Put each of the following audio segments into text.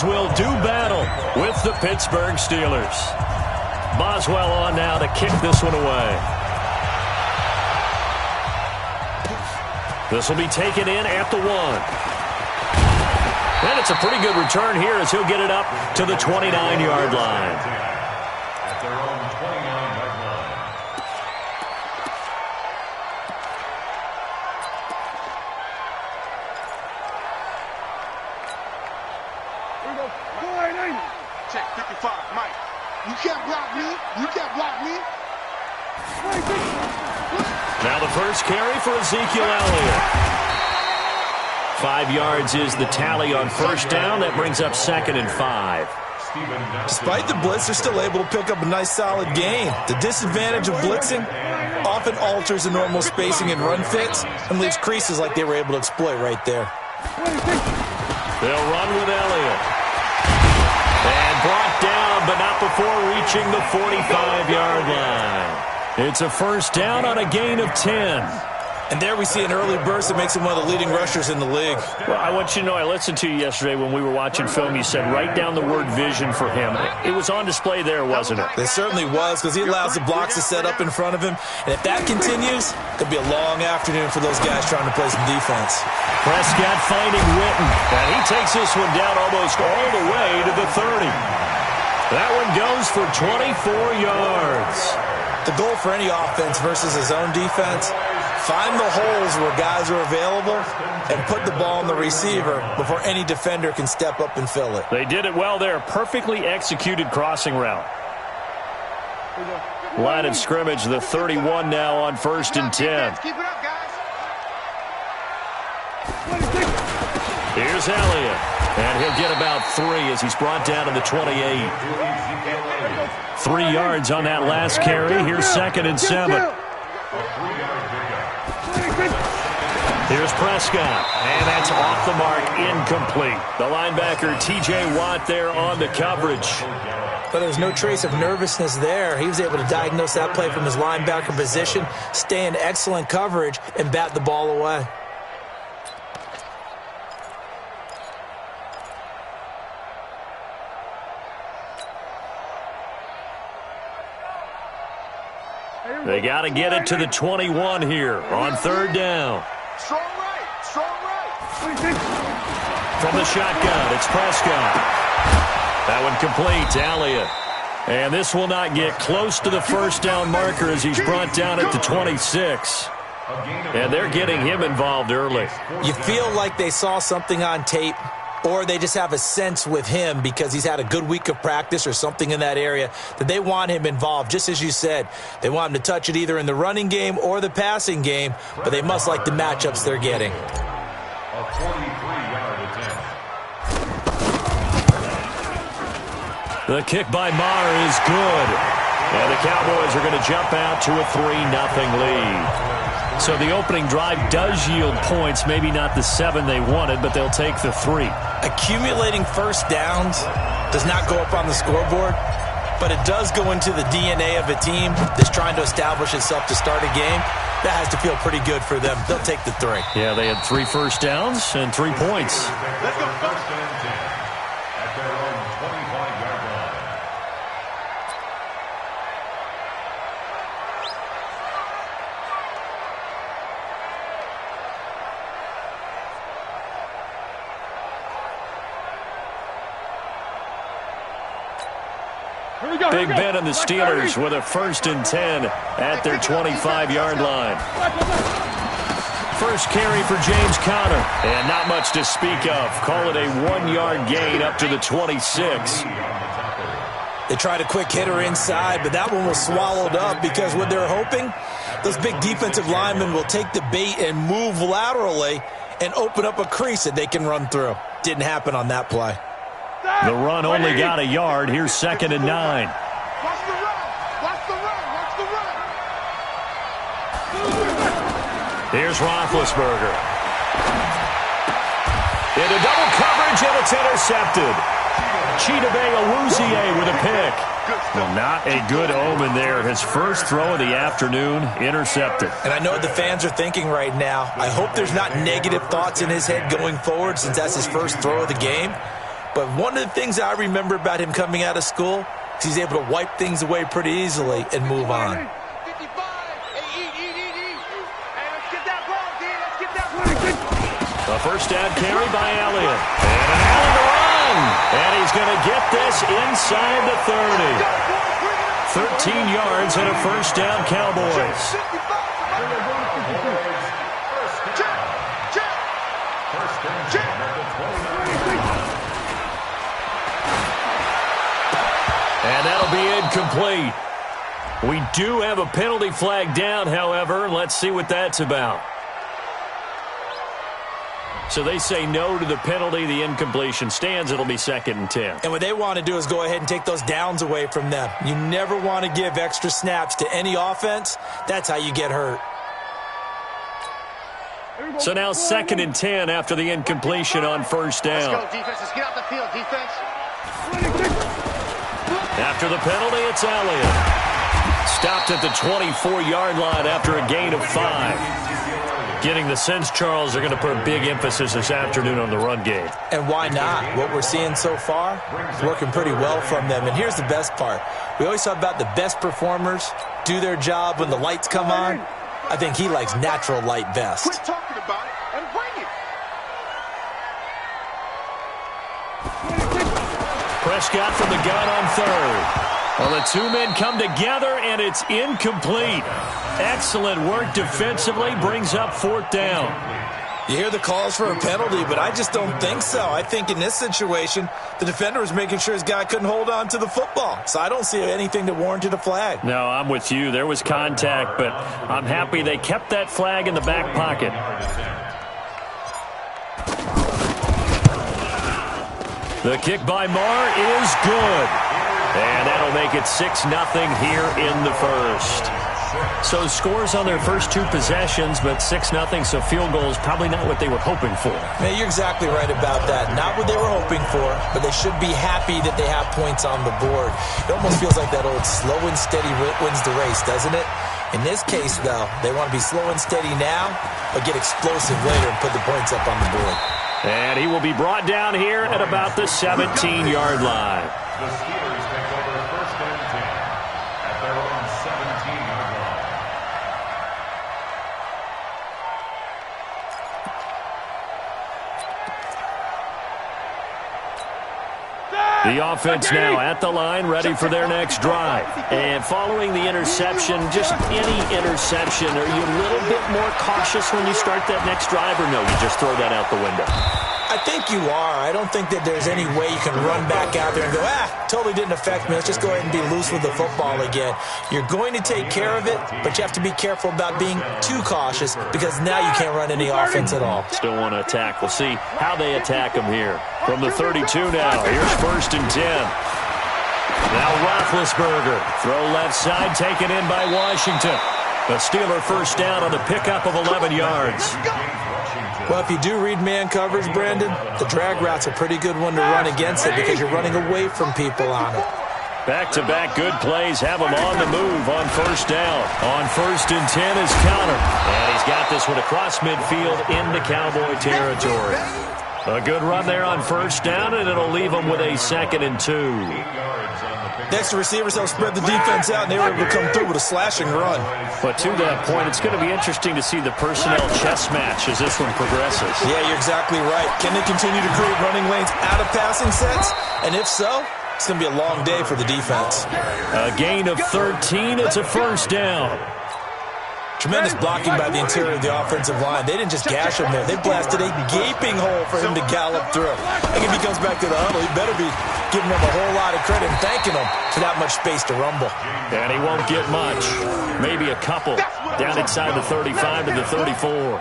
Eagles will do battle with the Pittsburgh Steelers. Boswell on now to kick this one away. This will be taken in at the 1. And it's a pretty good return here as he'll get it up to the 29-yard line. At their own 29-yard line. Here we go. Go ahead, check 55, Mike. You can't block me. You can't block me. Now the first carry for Ezekiel Elliott. 5 yards is the tally on first down. That brings up 2nd and 5. Despite the blitz, they're still able to pick up a nice solid gain. The disadvantage of blitzing often alters the normal spacing and run fits and leaves creases like they were able to exploit right there. They'll run with Elliott. And brought down, but not before reaching the 45-yard line. It's a first down on a gain of 10. And there we see an early burst that makes him one of the leading rushers in the league. Well, I want you to know, I listened to you yesterday when we were watching film. You said write down the word vision for him. It was on display there, wasn't it? It certainly was, because he allows the blocks to set up in front of him. And if that continues, it'll be a long afternoon for those guys trying to play some defense. Prescott finding Witten. And he takes this one down almost all the way to the 30. That one goes for 24 yards. The goal for any offense versus his own defense, find the holes where guys are available and put the ball on the receiver before any defender can step up and fill it. They did it well there. Perfectly executed crossing route. Line of scrimmage, the 31 now on 1st and 10. Keep it up, guys. Here's Elliott. And he'll get about 3 as he's brought down to the 28. 3 yards on that last carry. Here's 2nd and 7. Here's Prescott, and that's off the mark, incomplete. The linebacker, T.J. Watt, there on the coverage. But there's no trace of nervousness there. He was able to diagnose that play from his linebacker position, stay in excellent coverage, and bat the ball away. They got to get it to the 21 here on 3rd down. Strong right, strong right. From the shotgun, it's Prescott. That one complete to Elliott. And this will not get close to the first down marker as he's brought down at the 26. And they're getting him involved early. You feel like they saw something on tape, or they just have a sense with him because he's had a good week of practice or something in that area that they want him involved. Just as you said, they want him to touch it either in the running game or the passing game, but they must like the matchups they're getting. A 43-yard attempt. The kick by Maher is good. And the Cowboys are going to jump out to a 3-0 lead. So the opening drive does yield points, maybe not the 7 they wanted, but they'll take the 3. Accumulating first downs does not go up on the scoreboard, but it does go into the DNA of a team that's trying to establish itself to start a game. That has to feel pretty good for them. They'll take the 3. Yeah, they had 3 first downs and 3 points. Let's go. 1st and 10 at their own 25-yard line. Big Ben and the Steelers with a 1st and 10 at their 25-yard line. First carry for James Conner, and not much to speak of. Call it a 1-yard gain up to the 26. They tried a quick hitter inside, but that one was swallowed up because what they're hoping, those big defensive linemen will take the bait and move laterally and open up a crease that they can run through. Didn't happen on that play. The run only got a yard. Here's 2nd and 9. Watch the run. Watch the run. Watch the run. Here's Roethlisberger. Into double coverage, and it's intercepted. Chidobe Awuzie with a pick. Well, not a good omen there. His first throw of the afternoon, intercepted. And I know what the fans are thinking right now. I hope there's not negative thoughts in his head going forward since that's his first throw of the game. But one of the things I remember about him coming out of school is he's able to wipe things away pretty easily and move on. A first down carry by Elliott. And an Allen to run. And he's going to get this inside the 30. 13 yards and a first down, Cowboys. And that'll be incomplete. We do have a penalty flag down, however. Let's see what that's about. So they say no to the penalty. The incompletion stands. It'll be 2nd and 10. And what they want to do is go ahead and take those downs away from them. You never want to give extra snaps to any offense. That's how you get hurt. So now 2nd and 10 after the incompletion on first down. Let's go, defense. Let's get out the field, defense. After the penalty, it's Elliott. Stopped at the 24-yard line after a gain of 5. Getting the sense, Charles, they're going to put a big emphasis this afternoon on the run game. And why not? What we're seeing so far is working pretty well from them. And here's the best part. We always talk about the best performers do their job when the lights come on. I think he likes natural light best. Quit talking about it and bring it. Prescott from the gun on third. Well, the two men come together, and it's incomplete. Excellent work defensively, brings up 4th down. You hear the calls for a penalty, but I just don't think so. I think in this situation, the defender was making sure his guy couldn't hold on to the football. So I don't see anything that warranted a flag. No, I'm with you. There was contact, but I'm happy they kept that flag in the back pocket. The kick by Marr is good. And that'll make it 6-0 here in the first. So scores on their first 2 possessions, but 6-0, so field goal is probably not what they were hoping for. Man, you're exactly right about that. Not what they were hoping for, but they should be happy that they have points on the board. It almost feels like that old slow and steady wins the race, doesn't it? In this case, though, they want to be slow and steady now, but get explosive later and put the points up on the board. And he will be brought down here at about the 17-yard line. The Steelers take over 1st and 10 at their own 17-yard line. The offense now at the line, ready for their next drive. And following the interception, just any interception, are you a little bit more cautious when you start that next drive, or no, you just throw that out the window? I think you are. I don't think that there's any way you can run back out there and go, totally didn't affect me. Let's just go ahead and be loose with the football again. You're going to take care of it, but you have to be careful about being too cautious because now you can't run any offense at all. Still want to attack. We'll see how they attack them here. From the 32 now, here's 1st and 10. Now Roethlisberger. Throw left side, taken in by Washington. The Steeler first down on the pickup of 11 yards. Well, if you do read man coverage, Brandon, the drag route's a pretty good one to run against it because you're running away from people on it. Back-to-back good plays have him on the move on first down. On 1st and 10 is Connor. And he's got this one across midfield into Cowboy territory. A good run there on first down, and it'll leave him with a 2nd and 2. Next, the receivers help spread the defense out, and they were able to come through with a slashing run. But to that point, it's going to be interesting to see the personnel chess match as this one progresses. Yeah, you're exactly right. Can they continue to create running lanes out of passing sets? And if so, it's going to be a long day for the defense. A gain of 13. It's a first down. Tremendous blocking by the interior of the offensive line. They didn't just gash him there. They blasted a gaping hole for him to gallop through. I think if he comes back to the huddle, he better be giving them a whole lot of credit and thanking them for that much space to rumble. And he won't get much. Maybe a couple down inside the 35 to the 34.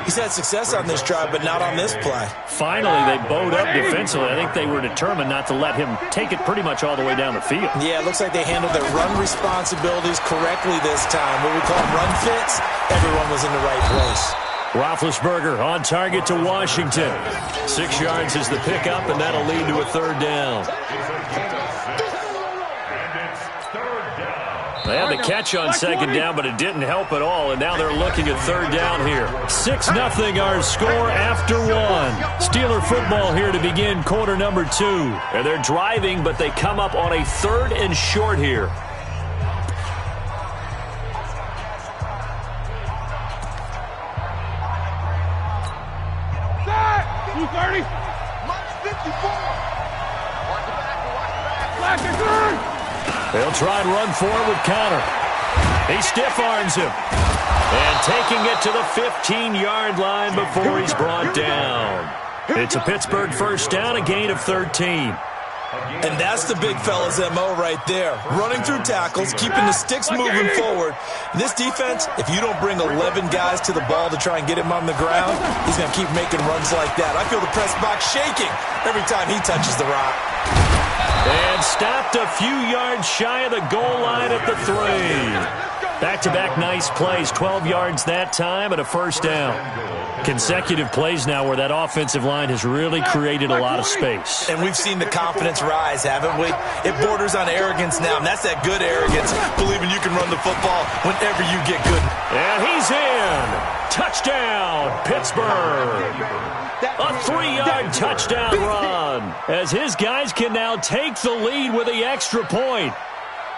He's had success on this drive, but not on this play. Finally, they bowed up defensively. I think they were determined not to let him take it pretty much all the way down the field. Yeah, it looks like they handled their run responsibilities correctly this time. What we call run fits, everyone was in the right place. Roethlisberger on target to Washington. 6 yards is the pickup, and that'll lead to a third down. They had the catch on second down, but it didn't help at all, and now they're looking at third down here. 6-0 our score after one. Steeler football here to begin quarter number 2. And they're driving, but they come up on a 3rd and short here. They'll try and run forward with Connor. He stiff-arms him. And taking it to the 15-yard line before he's brought down. It's a Pittsburgh first down, a gain of 13. And that's the big fella's MO right there. Running through tackles, keeping the sticks moving forward. This defense, if you don't bring 11 guys to the ball to try and get him on the ground, he's going to keep making runs like that. I feel the press box shaking every time he touches the rock. And stopped a few yards shy of the goal line at the 3. Back-to-back nice plays, 12 yards that time and a first down. Consecutive plays now where that offensive line has really created a lot of space. And we've seen the confidence rise, haven't we? It borders on arrogance now, and that's that good arrogance, believing you can run the football whenever you get good. And he's in. Touchdown, Pittsburgh. A 3-yard touchdown run as his guys can now take the lead with the extra point.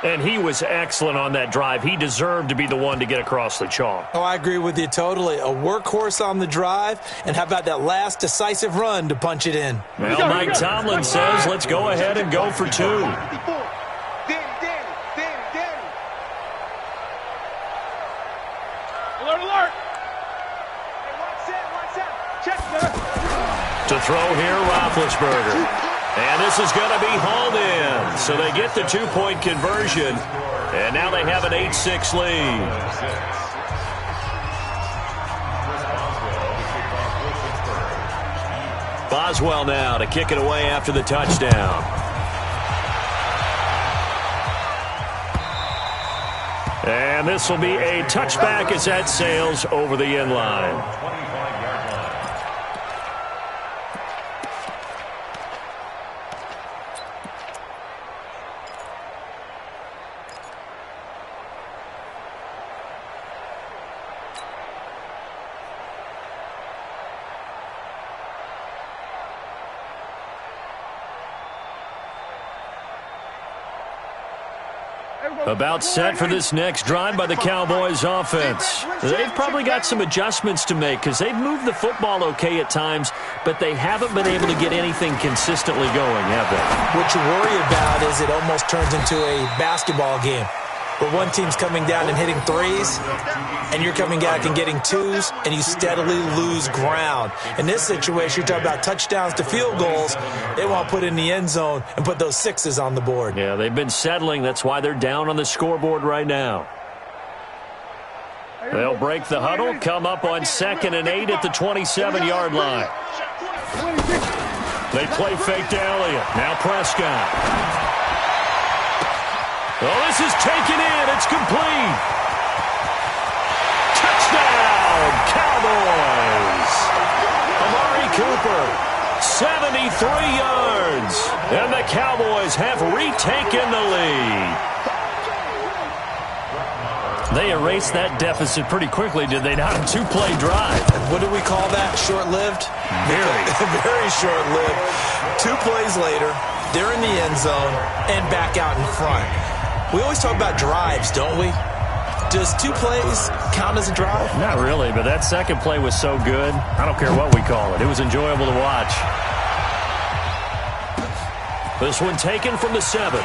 And he was excellent on that drive. He deserved to be the one to get across the chalk. Oh, I agree with you totally. A workhorse on the drive, and how about that last decisive run to punch it in? Well, Mike Tomlin says let's go ahead and go for 2. Alert! To throw here, Roethlisberger. And this is going to be hauled in. So they get the 2-point conversion. And now they have an 8-6 lead. Boswell now to kick it away after the touchdown. And this will be a touchback as that sails over the end line. About set for this next drive by the Cowboys offense. They've probably got some adjustments to make because they've moved the football okay at times, but they haven't been able to get anything consistently going, have they? What you worry about is it almost turns into a basketball game where one team's coming down and hitting threes, and you're coming back and getting twos, and you steadily lose ground. In this situation, you're talking about touchdowns to field goals. They want to put in the end zone and put those sixes on the board. Yeah, they've been settling. That's why they're down on the scoreboard right now. They'll break the huddle, come up on 2nd and 8 at the 27-yard line. They play fake to Elliott. Now Prescott. Oh, this is taken in. It's complete. Touchdown, Cowboys. Amari Cooper, 73 yards. And the Cowboys have retaken the lead. They erased that deficit pretty quickly, did they not? A 2-play drive. What do we call that? Short-lived? Very. Very short-lived. 2 plays later, they're in the end zone and back out in front. We always talk about drives, don't we? Does 2 plays count as a drive? Not really, but that second play was so good. I don't care what we call it. It was enjoyable to watch. This one taken from the 7.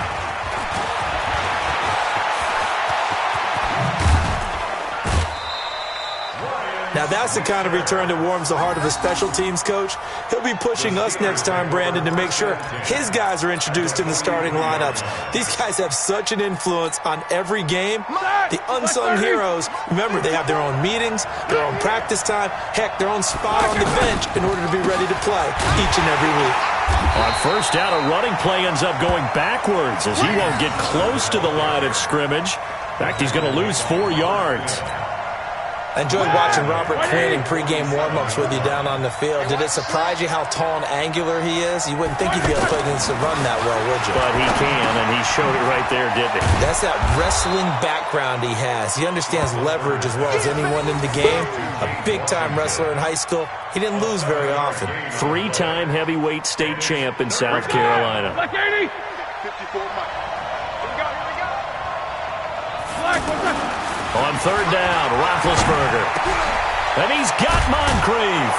Now that's the kind of return that warms the heart of a special teams coach. He'll be pushing us next time, Brandon, to make sure his guys are introduced in the starting lineups. These guys have such an influence on every game. The unsung heroes, remember, they have their own meetings, their own practice time, heck, their own spot on the bench in order to be ready to play each and every week. On first down, a running play ends up going backwards as he won't get close to the line of scrimmage. In fact, he's going to lose 4 yards. I enjoyed watching Robert Quinn in pregame warm-ups with you down on the field. Did it surprise you how tall and angular he is? You wouldn't think he'd be able to play against the run that well, would you? But he can, and he showed it right there, didn't he? That's that wrestling background he has. He understands leverage as well as anyone in the game. A big-time wrestler in high school. He didn't lose very often. Three-time heavyweight state champ in South Carolina. Like 80. 54 Mike. Here we go. Black, what's that? On third down, Roethlisberger. And he's got Moncrief.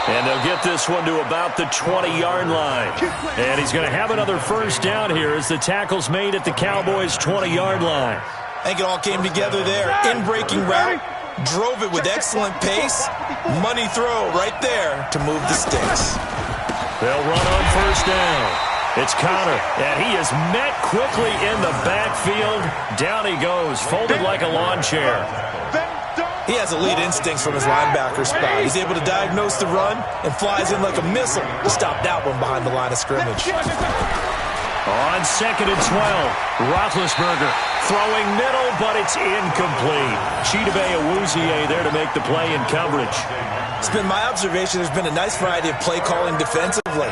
And they'll get this one to about the 20-yard line. And he's going to have another first down here as the tackle's made at the Cowboys' 20-yard line. I think it all came together there. In-breaking route. Drove it with excellent pace. Money throw right there to move the sticks. They'll run on first down. It's Connor, and he is met quickly in the backfield. Down he goes, folded like a lawn chair. He has elite instincts from his linebacker spot. He's able to diagnose the run and flies in like a missile to stop that one behind the line of scrimmage. On 2nd and 12, Roethlisberger throwing middle, but it's incomplete. Chidobe Awuzie there to make the play in coverage. It's been my observation there's been a nice variety of play calling defensively.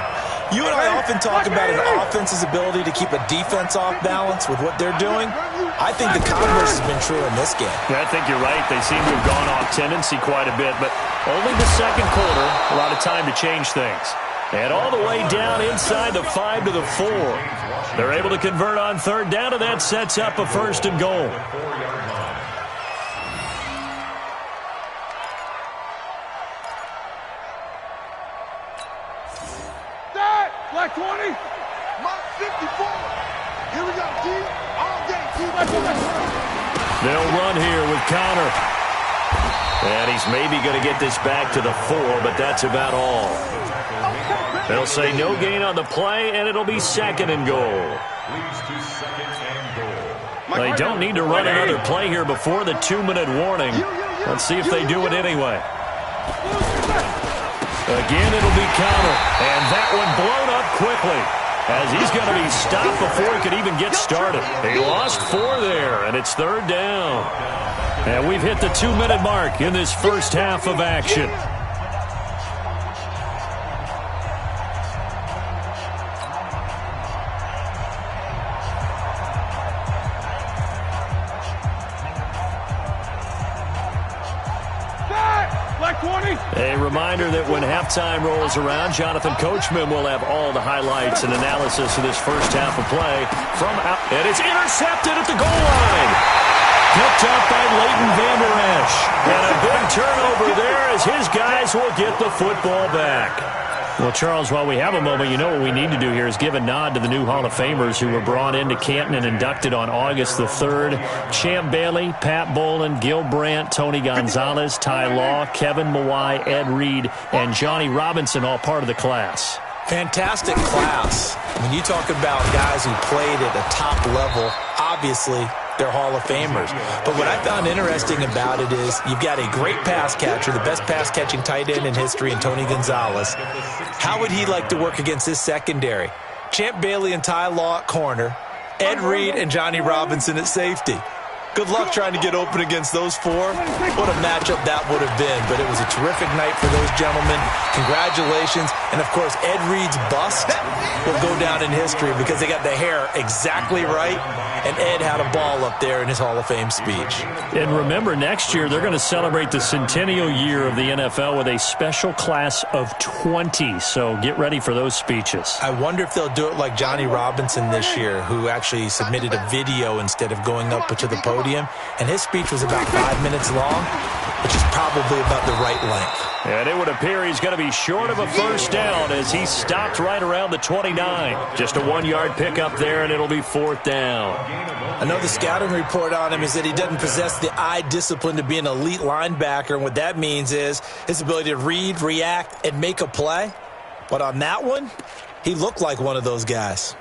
You and I often talk about an offense's ability to keep a defense off balance with what they're doing. I think the converse has been true in this game. I think you're right. They seem to have gone off tendency quite a bit, but only the second quarter, a lot of time to change things. And all the way down inside the 5 to the 4. They're able to convert on third down, and that sets up a first and goal. Black 20. Mark 54. Here we go, G. All day, G. They'll run here with Connor. And he's maybe going to get this back to the 4, but that's about all. They'll say no gain on the play, and it'll be 2nd and goal. They don't need to run another play here before the 2-minute warning. Let's see if they do it anyway. Again, it'll be Connor, and that one blown up quickly as he's going to be stopped before he could even get started. He lost 4 there, and it's third down. And we've hit the 2-minute mark in this first half of action. A reminder that when halftime rolls around, Jonathan Coachman will have all the highlights and analysis of this first half of play from out. And it's intercepted at the goal line. Picked up by Leighton Vander Esch. And a big turnover there as his guys will get the football back. Well, Charles, while we have a moment, you know what we need to do here is give a nod to the new Hall of Famers who were brought into Canton and inducted on August the 3rd. Champ Bailey, Pat Bolin, Gil Brandt, Tony Gonzalez, Ty Law, Kevin Mawai, Ed Reed, and Johnny Robinson, all part of the class. Fantastic class. When you talk about guys who played at a top level, obviously they're Hall of Famers. But what I found interesting about it is you've got a great pass catcher, the best pass-catching tight end in history, in Tony Gonzalez. How would he like to work against his secondary? Champ Bailey and Ty Law at corner, Ed Reed and Johnny Robinson at safety. Good luck trying to get open against those 4. What a matchup that would have been. But it was a terrific night for those gentlemen. Congratulations. And, of course, Ed Reed's bust will go down in history because they got the hair exactly right. And Ed had a ball up there in his Hall of Fame speech. And remember, next year they're going to celebrate the centennial year of the NFL with a special class of 20. So get ready for those speeches. I wonder if they'll do it like Johnny Robinson this year, who actually submitted a video instead of going up to the podium. And his speech was about 5 minutes long, which is probably about the right length. And it would appear he's going to be short of a first down as he stopped right around the 29. Just a 1-yard pickup there, and it'll be 4th down. I know the scouting report on him is that he doesn't possess the eye discipline to be an elite linebacker, and what that means is his ability to read, react, and make a play. But on that one, he looked like one of those guys.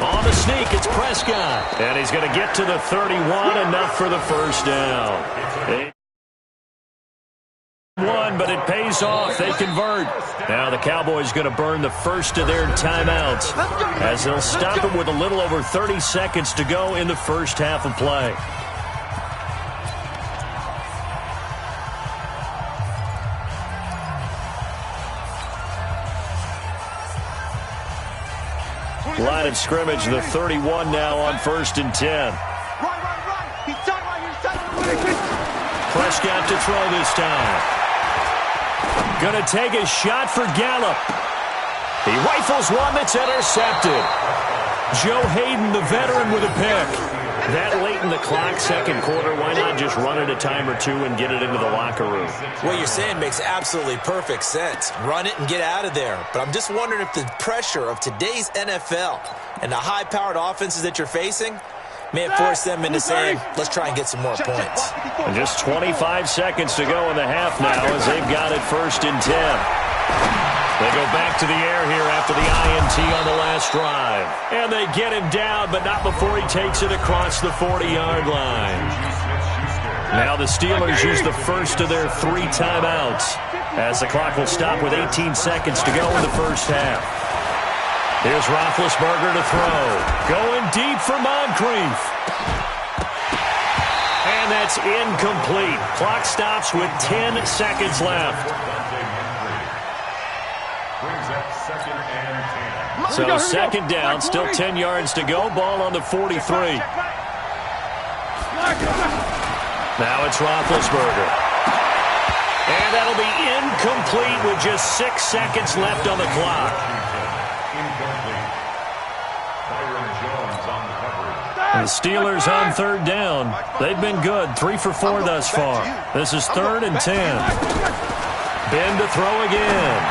On the sneak, it's Prescott. And he's going to get to the 31, enough for the first down. One, but it pays off. They convert. Now the Cowboys going to burn the first of their timeouts as they'll stop it with a little over 30 seconds to go in the first half of play. Line of scrimmage, the 31 now on 1st and 10. Prescott to throw this time. Going to take a shot for Gallup. He rifles one that's intercepted. Joe Hayden, the veteran, with a pick. That late in the clock, second quarter, why not just run it a time or two and get it into the locker room? What you're saying makes absolutely perfect sense. Run it and get out of there. But I'm just wondering if the pressure of today's NFL and the high-powered offenses that you're facing may have forced them into saying, let's try and get some more points. And just 25 seconds to go in the half now as they've got it 1st and 10. They go back to the air here after the INT on the last drive. And they get him down, but not before he takes it across the 40-yard line. Now the Steelers use the first of their 3 timeouts as the clock will stop with 18 seconds to go in the first half. Here's Roethlisberger to throw. Going deep for Moncrief. And that's incomplete. Clock stops with 10 seconds left. So second down, still 10 yards to go. Ball on the 43. Now it's Roethlisberger. And that'll be incomplete with just 6 seconds left on the clock. And the Steelers on 3rd down. They've been good, 3 for 4 thus far. This is 3rd and 10. Ben to throw again.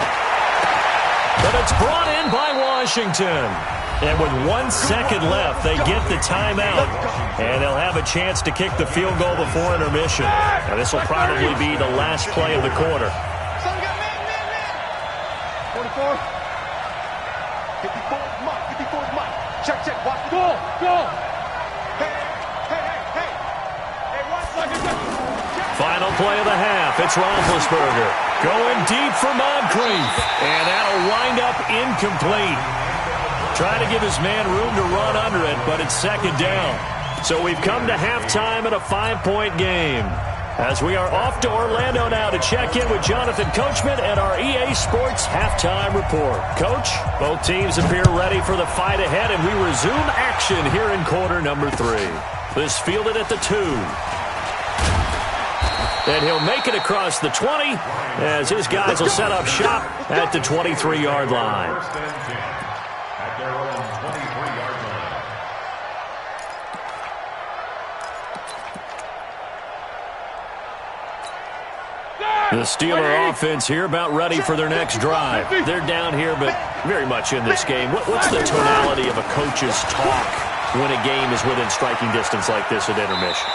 But it's brought in by Washington. And with 1 second left, they get the timeout. And they'll have a chance to kick the field goal before intermission. And this will probably be the last play of the quarter. 44. 54 Mike. Check. Watch. Go. Hey. Final play of the half. It's Roethlisberger. Going deep for Moncrief. And that'll wind up incomplete. Trying to give his man room to run under it, but it's second down. So we've come to halftime in a 5-point game. As we are off to Orlando now to check in with Jonathan Coachman and our EA Sports Halftime Report. Coach, both teams appear ready for the fight ahead, and we resume action here in quarter number 3. This fielded at the 2. And he'll make it across the 20 as his guys will set up shop at the 23-yard line. At their own 23-yard line. The Steeler offense here about ready for their next drive. They're down here, but very much in this game. What's the tonality of a coach's talk when a game is within striking distance like this at intermission?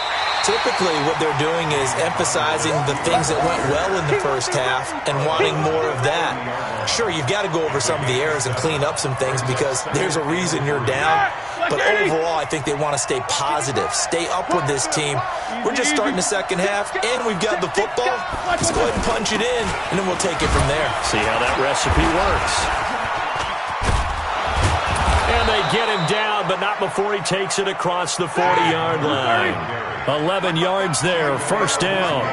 Typically, what they're doing is emphasizing the things that went well in the first half and wanting more of that. Sure, you've got to go over some of the errors and clean up some things because there's a reason you're down. But overall, I think they want to stay positive, stay up with this team. We're just starting the second half, and we've got the football. Let's go ahead and punch it in, and then we'll take it from there. See how that recipe works. And they get him down, but not before he takes it across the 40-yard line. 11 yards there, first down.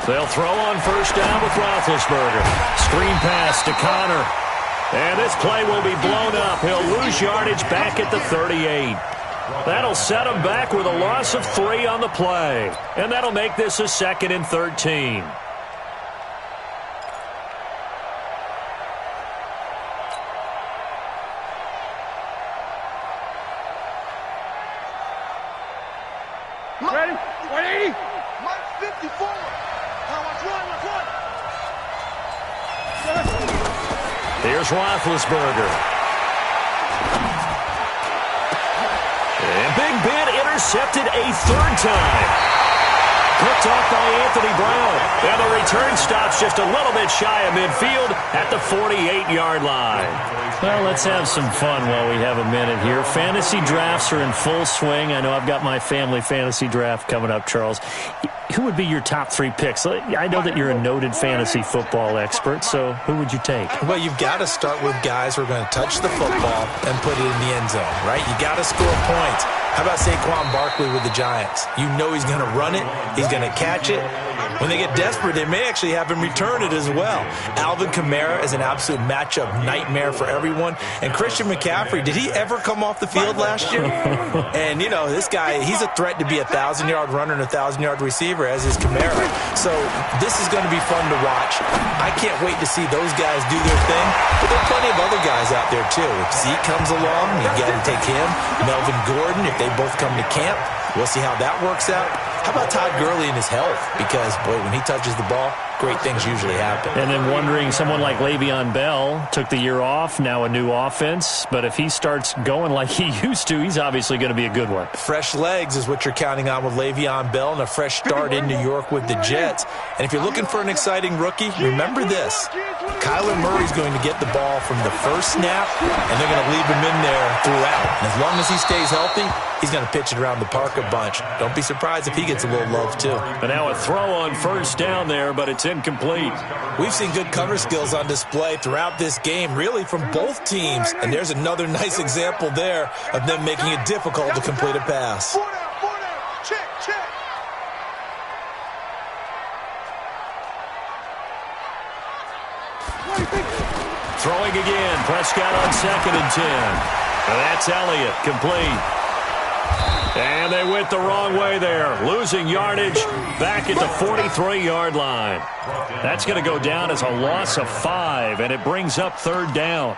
They'll throw on first down with Roethlisberger. Screen pass to Connor. And this play will be blown up. He'll lose yardage back at the 38. That'll set him back with a loss of 3 on the play. And that'll make this a 2nd and 13. Ready? 180. Mike 54. Watch one. Here's Roethlisberger. And Big Ben intercepted a 3rd time. Picked off by Anthony Brown. And the return stops just a little bit shy of midfield at the 48-yard line. Well, let's have some fun while we have a minute here. Fantasy drafts are in full swing. I know I've got my family fantasy draft coming up, Charles. Who would be your top 3 picks? I know that you're a noted fantasy football expert, so who would you take? Well, you've got to start with guys who are going to touch the football and put it in the end zone, right? You got to score points. How about Saquon Barkley with the Giants? You know he's going to run it. He's going to catch it. When they get desperate, they may actually have him return it as well. Alvin Kamara is an absolute matchup nightmare for everyone. And Christian McCaffrey, did he ever come off the field last year? And, you know, this guy, he's a threat to be a 1,000-yard runner and a 1,000-yard receiver, as is Kamara. So this is going to be fun to watch. I can't wait to see those guys do their thing. But there are plenty of other guys out there, too. If Zeke comes along, you got to take him. Melvin Gordon, if they both come to camp, we'll see how that works out. How about Todd Gurley and his health? Because, boy, when he touches the ball, great things usually happen. And then wondering, someone like Le'Veon Bell took the year off, now a new offense. But if he starts going like he used to, he's obviously going to be a good one. Fresh legs is what you're counting on with Le'Veon Bell and a fresh start in New York with the Jets. And if you're looking for an exciting rookie, remember this. Kyler Murray's going to get the ball from the first snap, and they're going to leave him in there throughout. And as long as he stays healthy, he's going to pitch it around the park a bunch. Don't be surprised if he gets a little love, too. But now a throw on first down there, but it's incomplete. We've seen good cover skills on display throughout this game, really from both teams. And there's another nice example there of them making it difficult to complete a pass. Check, check. Throwing again. Prescott on 2nd and 10. That's Elliott. Complete. And they went the wrong way there. Losing yardage back at the 43-yard line. That's going to go down as a loss of 5, and it brings up 3rd down.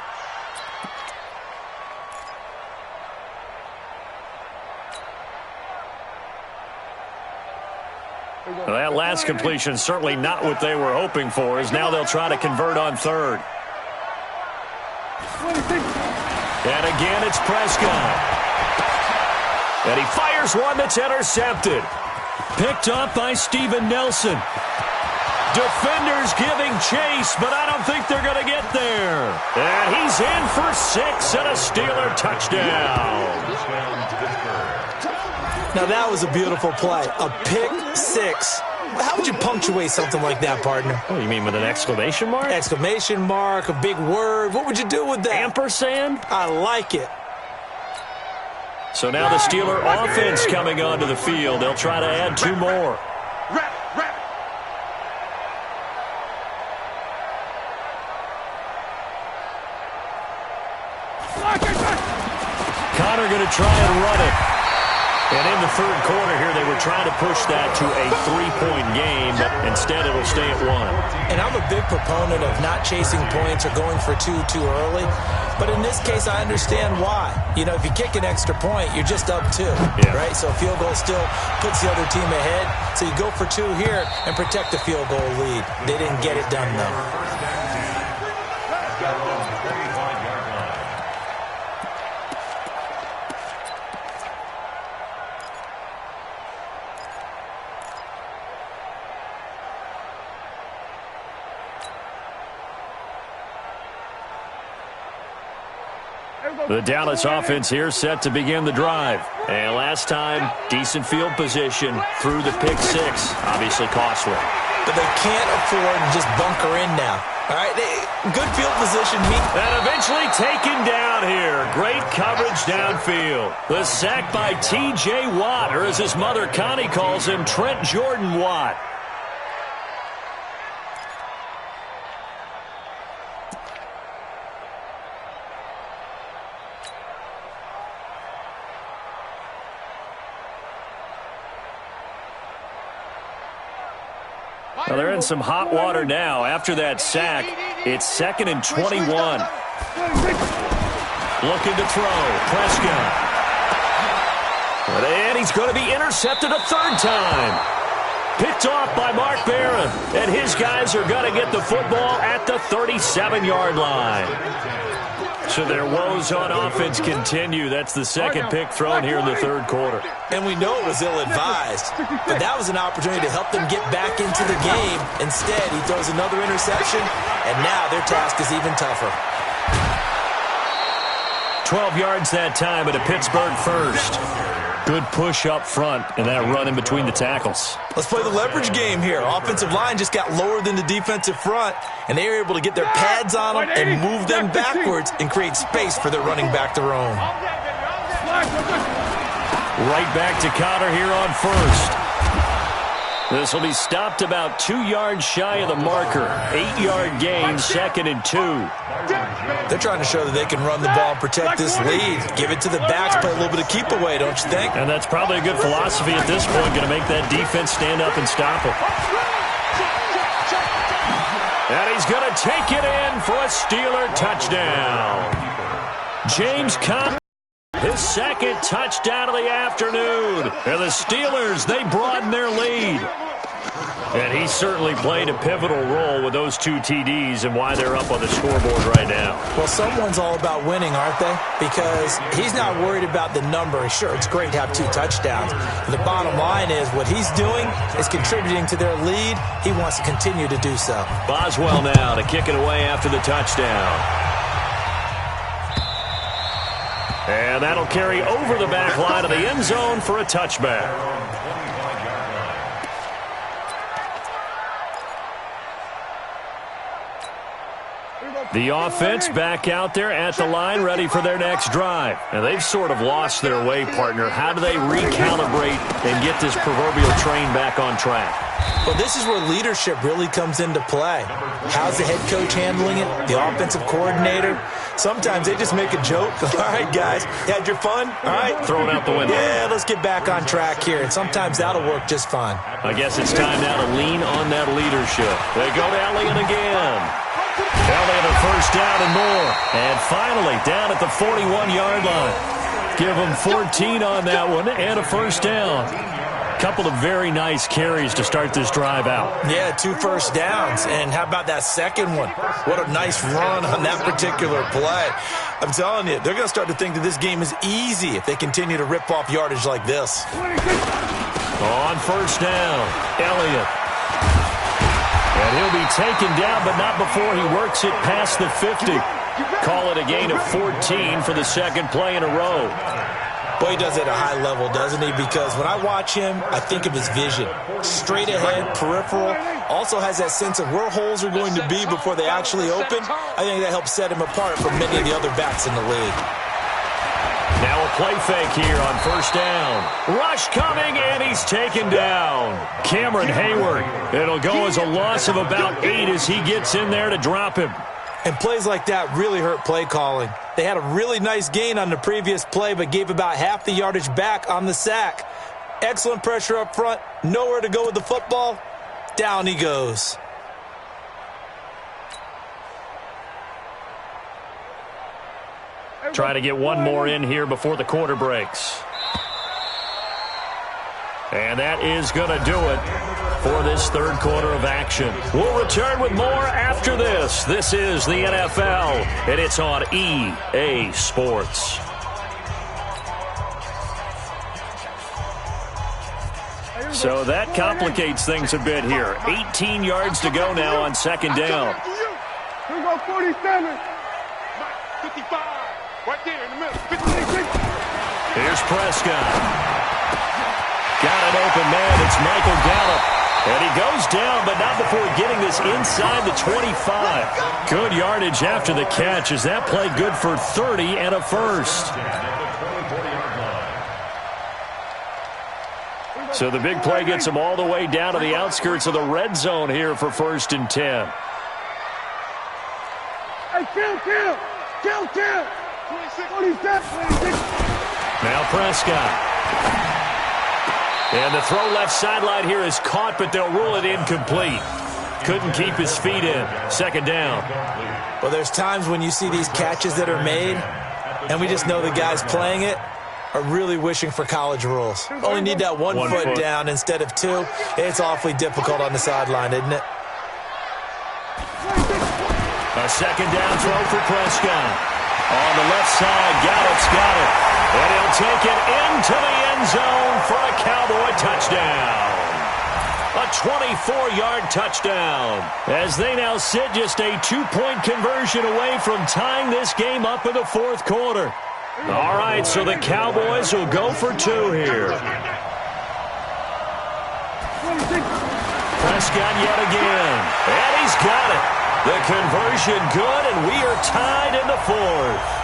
Well, that last completion certainly not what they were hoping for, as now they'll try to convert on 3rd. And again, it's Prescott. And he fires one that's intercepted. Picked up by Steven Nelson. Defenders giving chase, but I don't think they're going to get there. And he's in for 6 and a Steeler touchdown. Now that was a beautiful play. A pick 6. How would you punctuate something like that, partner? What do you mean, with an exclamation mark? Exclamation mark, a big word. What would you do with that? Ampersand? I like it. So now the Steeler offense coming onto the field. They'll try to add 2 more. Connor going to try and run it. And in the 3rd quarter here, they were trying to push that to a 3-point game, but instead it'll stay at 1. And I'm a big proponent of not chasing points or going for 2 too early. But in this case, I understand why. You know, if you kick an extra point, you're just up 2, right? So a field goal still puts the other team ahead. So you go for 2 here and protect the field goal lead. They didn't get it done, though. The Dallas offense here set to begin the drive. And last time, decent field position through the pick 6. Obviously costly. But they can't afford to just bunker in now. All right, good field position. And eventually taken down here. Great coverage downfield. The sack by T.J. Watt, or as his mother Connie calls him, Trent Jordan Watt. Well, they're in some hot water now. After that sack, it's 2nd and 21. Looking to throw. Prescott. And he's going to be intercepted a 3rd time. Picked off by Mark Barron. And his guys are going to get the football at the 37-yard line. So their woes on offense continue. That's the second pick thrown here in the third quarter. And we know it was ill-advised, but that was an opportunity to help them get back into the game. Instead, he throws another interception, and now their task is even tougher. 12 yards that time at a Pittsburgh first. Good push up front and that run in between the tackles. Let's play the leverage game here. Offensive line just got lower than the defensive front, and they were able to get their pads on them and move them backwards and create space for their running back to roam. Right back to Connor here on first. This will be stopped about 2 yards shy of the marker. 8-yard gain, 2nd and 2. They're trying to show that they can run the ball and protect this lead. Give it to the backs, play a little bit of keep away, don't you think? And that's probably a good philosophy at this point, going to make that defense stand up and stop him. And he's going to take it in for a Steeler touchdown. James Conner, his second touchdown of the afternoon. And the Steelers, they broaden their lead. And he certainly played a pivotal role with those 2 TDs and why they're up on the scoreboard right now. Well, someone's all about winning, aren't they? Because he's not worried about the number. Sure, it's great to have 2 touchdowns. But the bottom line is what he's doing is contributing to their lead. He wants to continue to do so. Boswell now to kick it away after the touchdown. And that'll carry over the back line of the end zone for a touchback. The offense back out there at the line, ready for their next drive. And they've sort of lost their way, partner. How do they recalibrate and get this proverbial train back on track? Well, this is where leadership really comes into play. How's the head coach handling it? The offensive coordinator? Sometimes they just make a joke. All right, guys, you had your fun? All right. Throw it out the window. Yeah, let's get back on track here. And sometimes that'll work just fine. I guess it's time now to lean on that leadership. They go to Elliott again. Elliott a first down and more. And finally, down at the 41-yard line. Give them 14 on that one and a first down. Couple of very nice carries to start this drive out. Yeah, 2 first downs. And how about that second one? What a nice run on that particular play. I'm telling you, they're going to start to think that this game is easy if they continue to rip off yardage like this. On first down, Elliott. And he'll be taken down, but not before he works it past the 50. Call it a gain of 14 for the second play in a row. Boy, he does it at a high level, doesn't he? Because when I watch him, I think of his vision. Straight ahead, peripheral. Also has that sense of where holes are going to be before they actually open. I think that helps set him apart from many of the other backs in the league. Now a play fake here on first down. Rush coming, and he's taken down. Cameron Hayward. It'll go as a loss of about 8 as he gets in there to drop him. And plays like that really hurt play calling. They had a really nice gain on the previous play, but gave about half the yardage back on the sack. Excellent pressure up front. Nowhere to go with the football. Down he goes. Try to get one more in here before the quarter breaks. And that is going to do it for this third quarter of action. We'll return with more after this. This is the NFL, and it's on EA Sports. So that complicates things a bit here. 18 yards to go now on second down. Here we go, 47. 55. Right there in the middle. 56. Here's Prescott. Got an open man. It's Michael Gallup. And he goes down, but not before getting this inside the 25. Good yardage after the catch. Is that play good for 30 and a first? So the big play gets him all the way down to the outskirts of the red zone here for 1st and 10. Hey, kill. 26, 26. Now Prescott. And the throw left sideline here is caught, but they'll rule it incomplete. Couldn't keep his feet in. Second down. Well, there's times when you see these catches that are made, and we just know the guys playing it are really wishing for college rules. Only need that one foot down instead of 2. It's awfully difficult on the sideline, isn't it? A second down throw for Prescott. On the left side, Gallup's got it. And he'll take it into the end zone for a Cowboy touchdown. A 24-yard touchdown. As they now sit just a 2-point conversion away from tying this game up in the fourth quarter. All right, so the Cowboys will go for 2 here. Prescott yet again. And he's got it. The conversion good, and we are tied in the fourth.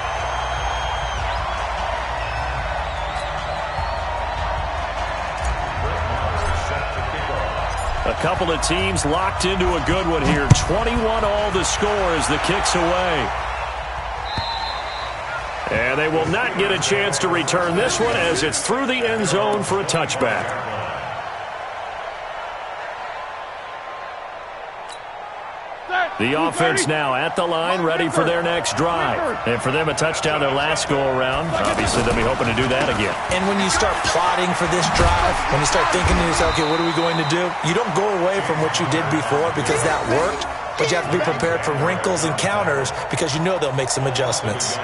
A couple of teams locked into a good one here. 21 all the score as the kick's away. And they will not get a chance to return this one as it's through the end zone for a touchback. The offense now at the line, ready for their next drive. And for them, a touchdown their last go-around. Obviously, they'll be hoping to do that again. And when you start plotting for this drive, when you start thinking to yourself, okay, what are we going to do? You don't go away from what you did before because that worked, but you have to be prepared for wrinkles and counters because you know they'll make some adjustments.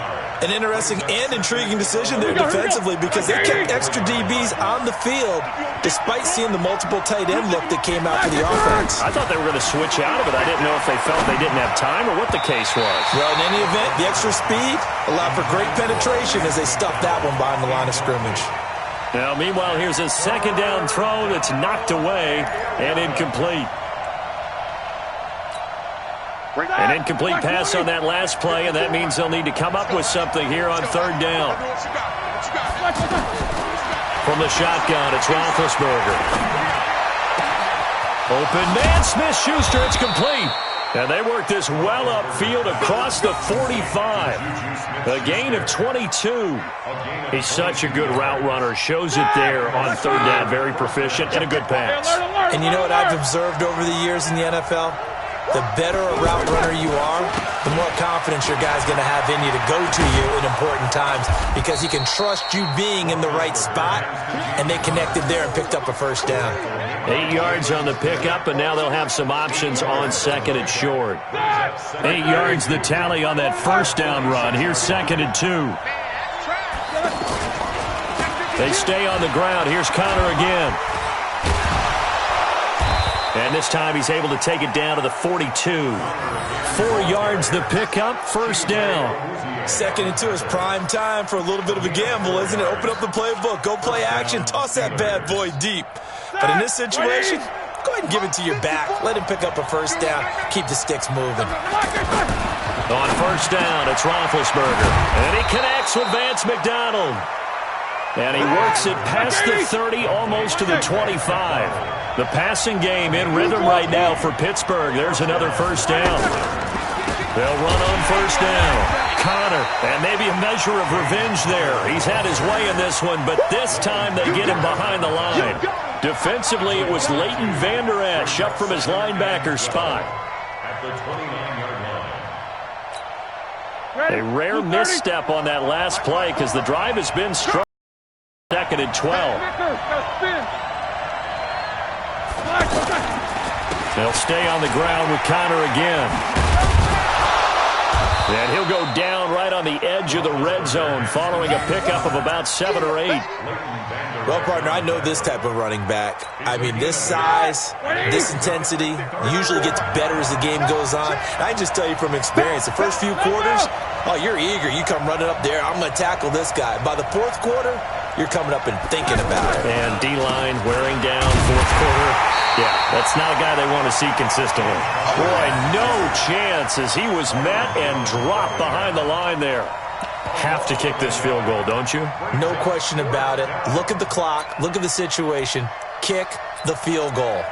An interesting and intriguing decision there defensively because they kept extra DBs on the field despite seeing the multiple tight end look that came out for the offense. I thought they were going to switch out of it. I didn't know if they felt they didn't have time or what the case was. Well, in any event, the extra speed allowed for great penetration as they stuffed that one behind the line of scrimmage. Now, meanwhile, here's a second down throw that's knocked away and incomplete. An incomplete pass on that last play, and that means they'll need to come up with something here on third down. From the shotgun, it's Roethlisberger. Open man, Smith-Schuster, it's complete. And they work this well upfield across the 45. A gain of 22. He's such a good route runner. Shows it there on third down. Very proficient and a good pass. And you know what I've observed over the years in the NFL? The better a route runner you are, the more confidence your guy's going to have in you to go to you in important times because he can trust you being in the right spot, and they connected there and picked up a first down. 8 yards on the pickup, and now they'll have some options on second and short. 8 yards the tally on that first down run. Here's second and 2. They stay on the ground. Here's Connor again. And this time he's able to take it down to the 42. 4 yards the pickup, first down. Second and 2 is prime time for a little bit of a gamble, isn't it? Open up the playbook, go play action, toss that bad boy deep. But in this situation, go ahead and give it to your back. Let him pick up a first down. Keep the sticks moving. On first down, it's Roethlisberger. And he connects with Vance McDonald. And he works it past the 30, almost to the 25. The passing game in rhythm right now for Pittsburgh. There's another first down. They'll run on first down. Connor, and maybe a measure of revenge there. He's had his way in this one, but this time they get him behind the line. Defensively, it was Leighton Vander Esch up from his linebacker spot. At the 29-yard line. A rare misstep on that last play because the drive has been strong. Second and 12. They'll stay on the ground with Connor again. And he'll go down right on the edge of the red zone following a pickup of about 7 or 8. Well, partner, I know this type of running back. I mean, this size, this intensity usually gets better as the game goes on. And I just tell you from experience, the first few quarters, oh, you're eager. You come running up there, I'm going to tackle this guy. By the fourth quarter, you're coming up and thinking about it. And D-line wearing down fourth quarter. Yeah, that's not a guy they want to see consistently. Boy, no chance as he was met and dropped behind the line there. Have to kick this field goal, don't you? No question about it. Look at the clock. Look at the situation. Kick the field goal.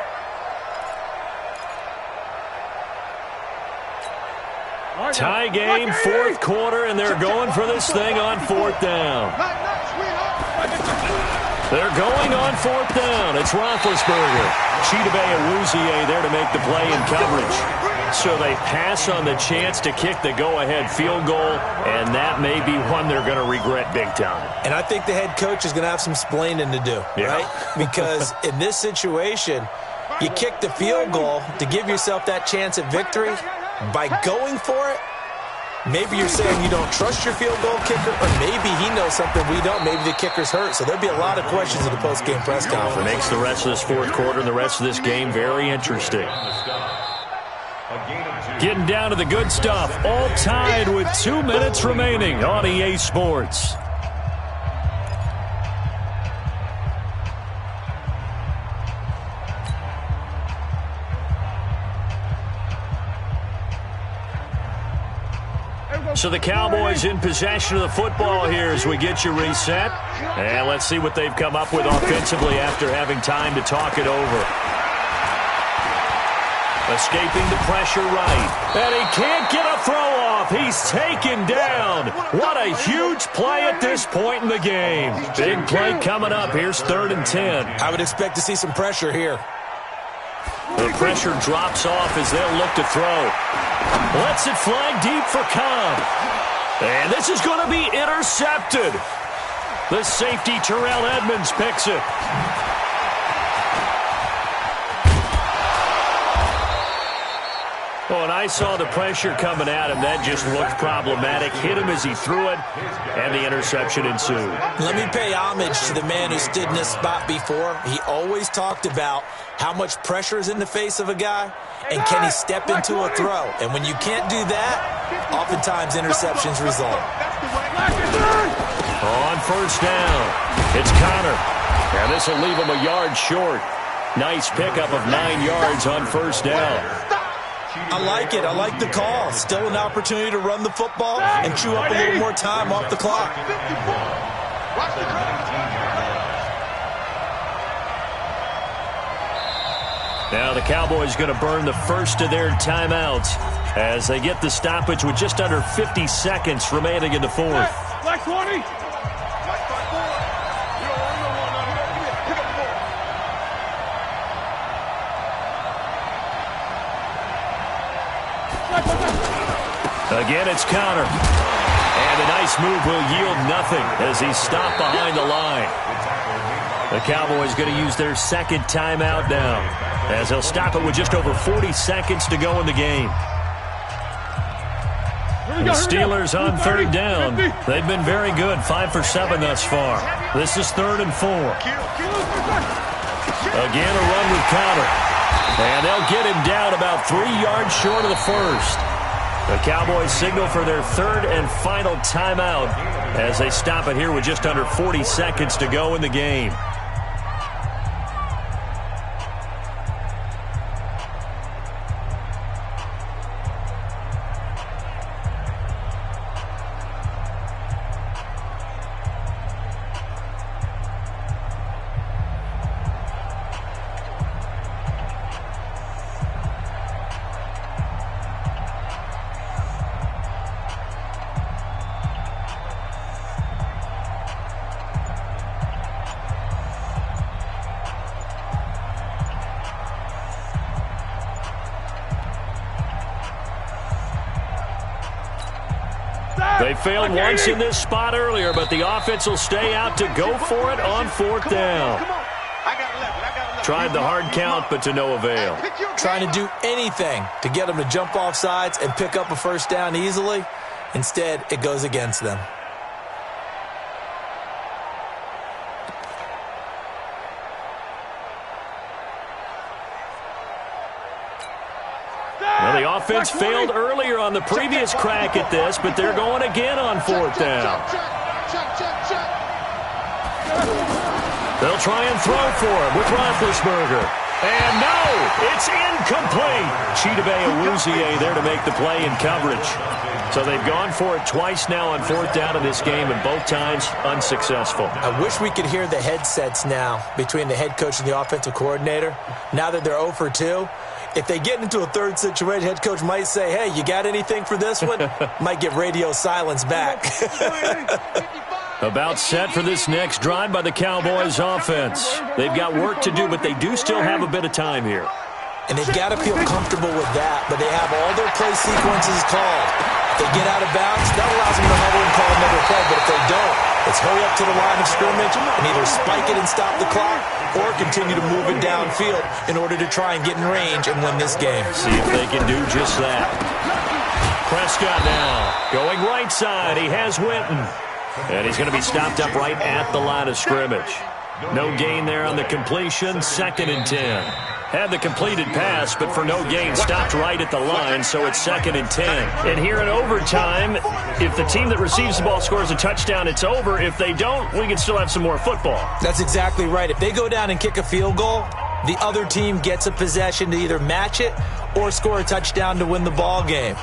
Tie game, fourth quarter, and they're going for this thing on fourth down. They're going on fourth down. It's Roethlisberger. Chidobe Awuzie there to make the play in coverage. So they pass on the chance to kick the go-ahead field goal, and that may be one they're going to regret big time. And I think the head coach is going to have some splaining to do, right? Because in this situation, you kick the field goal to give yourself that chance at victory. By going for it, Maybe you're saying you don't trust your field goal kicker, or maybe he knows something we don't. Maybe the kicker's hurt. So there'll be a lot of questions in the post-game press conference. Makes the rest of this fourth quarter and the rest of this game very interesting. Getting down to the good stuff. All tied with 2 minutes remaining on EA Sports. So the Cowboys in possession of the football here as we get you reset. And let's see what they've come up with offensively after having time to talk it over. Escaping the pressure right. And he can't get a throw off. He's taken down. What a huge play at this point in the game. Big play coming up. Here's 3rd and 10. I would expect to see some pressure here. The pressure drops off as they'll look to throw. Lets it fly deep for Cobb. And this is going to be intercepted. The safety, Terrell Edmonds, picks it. Oh, and I saw the pressure coming at him. That just looked problematic. Hit him as he threw it, and the interception ensued. Let me pay homage to the man who stood in this spot before. He always talked about how much pressure is in the face of a guy, and can he step into a throw? And when you can't do that, oftentimes interceptions result. On 1st down, it's Connor. And this will leave him a yard short. Nice pickup of 9 yards on 1st down. I like it. I like the call. Still an opportunity to run the football and chew up a little more time off the clock. Now the Cowboys going to burn the first of their timeouts as they get the stoppage with just under 50 seconds remaining in the fourth. Black 20. Again, it's Connor. And a nice move will yield nothing as he's stopped behind the line. The Cowboys going to use their second timeout now as they'll stop it with just over 40 seconds to go in the game. The Steelers on 3rd down. They've been very good, 5 for 7 thus far. This is 3rd and 4. Again, a run with Connor. And they'll get him down about 3 yards short of the first. The Cowboys signal for their 3rd and final timeout as they stop it here with just under 40 seconds to go in the game. They failed once in this spot earlier, but the offense will stay out to go for it on 4th down. Tried the hard count, but to no avail. Trying to do anything to get them to jump off sides and pick up a 1st down easily. Instead, it goes against them. Well, the offense failed earlier on the previous crack at this, but they're going again on 4th down. They'll try and throw for him with Roethlisberger. And no, it's incomplete. Chidobe Awuzie there to make the play in coverage. So they've gone for it twice now on 4th down in this game, and both times unsuccessful. I wish we could hear the headsets now between the head coach and the offensive coordinator. Now that they're 0 for 2, if they get into a 3rd situation, head coach might say, hey, you got anything for this one? Might get radio silence back. About set for this next drive by the Cowboys offense. They've got work to do, but they do still have a bit of time here. And they've got to feel comfortable with that, but they have all their play sequences called. If they get out of bounds, that allows them to huddle and call another play, but if they don't, it's hurry up to the line of scrimmage and either spike it and stop the clock or continue to move it downfield in order to try and get in range and win this game. See if they can do just that. Prescott now going right side. He has Winton. And he's going to be stopped up right at the line of scrimmage. No gain there on the completion. 2nd and 10. Had the completed pass, but for no gain, stopped right at the line, so it's 2nd and 10. And here in overtime, if the team that receives the ball scores a touchdown, it's over. If they don't, we can still have some more football. That's exactly right. If they go down and kick a field goal, the other team gets a possession to either match it or score a touchdown to win the ball game.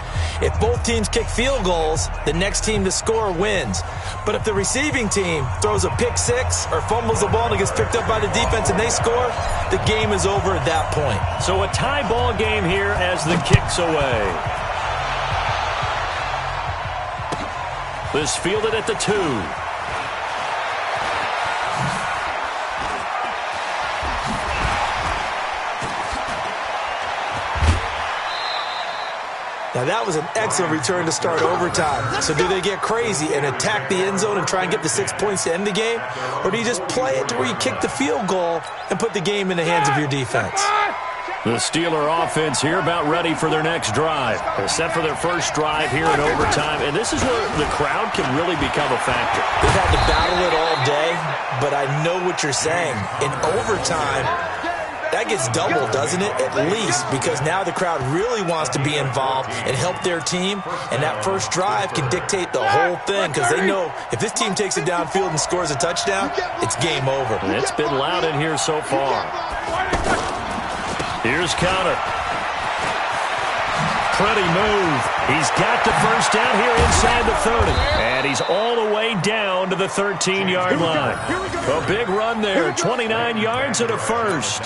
If both teams kick field goals, the next team to score wins. But if the receiving team throws a pick six or fumbles the ball and it gets picked up by the defense and they score, the game is over at that point. So a tie ball game here as the kick's away. This fielded at the 2. Now, that was an excellent return to start overtime. So do they get crazy and attack the end zone and try and get the 6 points to end the game? Or do you just play it to where you kick the field goal and put the game in the hands of your defense? The Steeler offense here about ready for their next drive. They're set for their first drive here in overtime, and this is where the crowd can really become a factor. They've had to battle it all day, but I know what you're saying. In overtime, that gets doubled, doesn't it? At least, because now the crowd really wants to be involved and help their team, and that first drive can dictate the whole thing because they know if this team takes it downfield and scores a touchdown, it's game over. And it's been loud in here so far. Here's Connor. Pretty move. He's got the first down here inside the 30. And he's all the way down to the 13-yard line. A big run there, 29 yards and a first.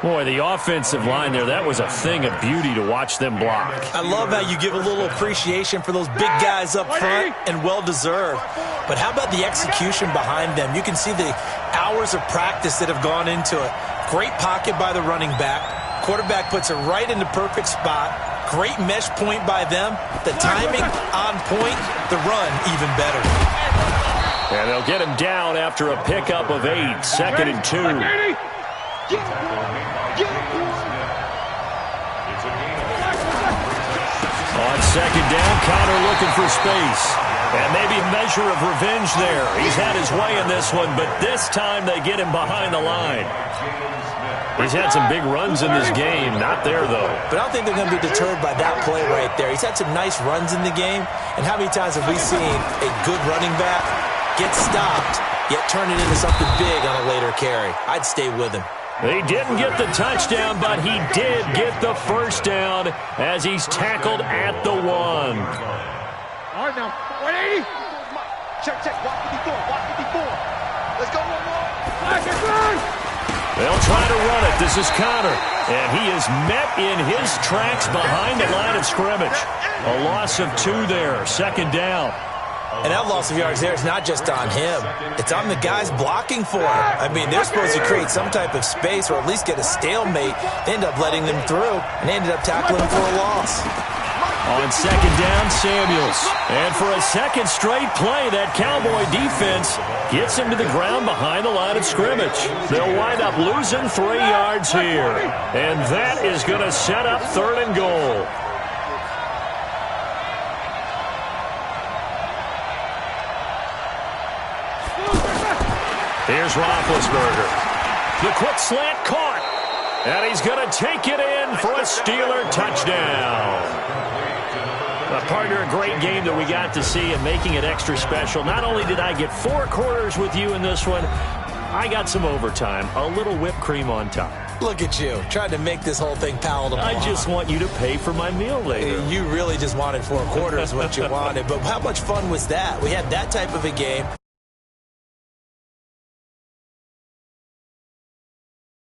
Boy, the offensive line there, that was a thing of beauty to watch them block. I love how you give a little appreciation for those big guys up front, and well-deserved. But how about the execution behind them? You can see the hours of practice that have gone into it. Great pocket by the running back. Quarterback puts it right in the perfect spot. Great mesh point by them. The timing on point. The run even better. And they'll get him down after a pickup of 8. 2nd and 2. On 2nd down, Connor looking for space. And maybe a measure of revenge there. He's had his way in this one, but this time they get him behind the line. He's had some big runs in this game. Not there, though. But I don't think they're going to be deterred by that play right there. He's had some nice runs in the game. And how many times have we seen a good running back get stopped, yet turn it into something big on a later carry? I'd stay with him. He didn't get the touchdown, but he did get the first down as he's tackled at the 1. All right, now, 180. Check, watch 54, watch 54. Let's go, one more. They'll try to run it. This is Connor. And he is met in his tracks behind the line of scrimmage. A loss of 2 there. 2nd down. And that loss of yards there is not just on him. It's on the guys blocking for him. I mean, they're supposed to create some type of space or at least get a stalemate. They end up letting them through, and they ended up tackling him for a loss. On 2nd down, Samuels. And for a second straight play, that Cowboy defense gets him to the ground behind the line of scrimmage. They'll wind up losing 3 yards here. And that is going to set up 3rd and goal. Here's Roethlisberger. The quick slant caught. And he's going to take it in for a Steeler touchdown. Partner, a great game that we got to see and making it extra special. Not only did I get 4 quarters with you in this one, I got some overtime, a little whipped cream on top. Look at you, trying to make this whole thing palatable. I just want you to pay for my meal later. You really just wanted 4 quarters what you wanted, but how much fun was that? We had that type of a game.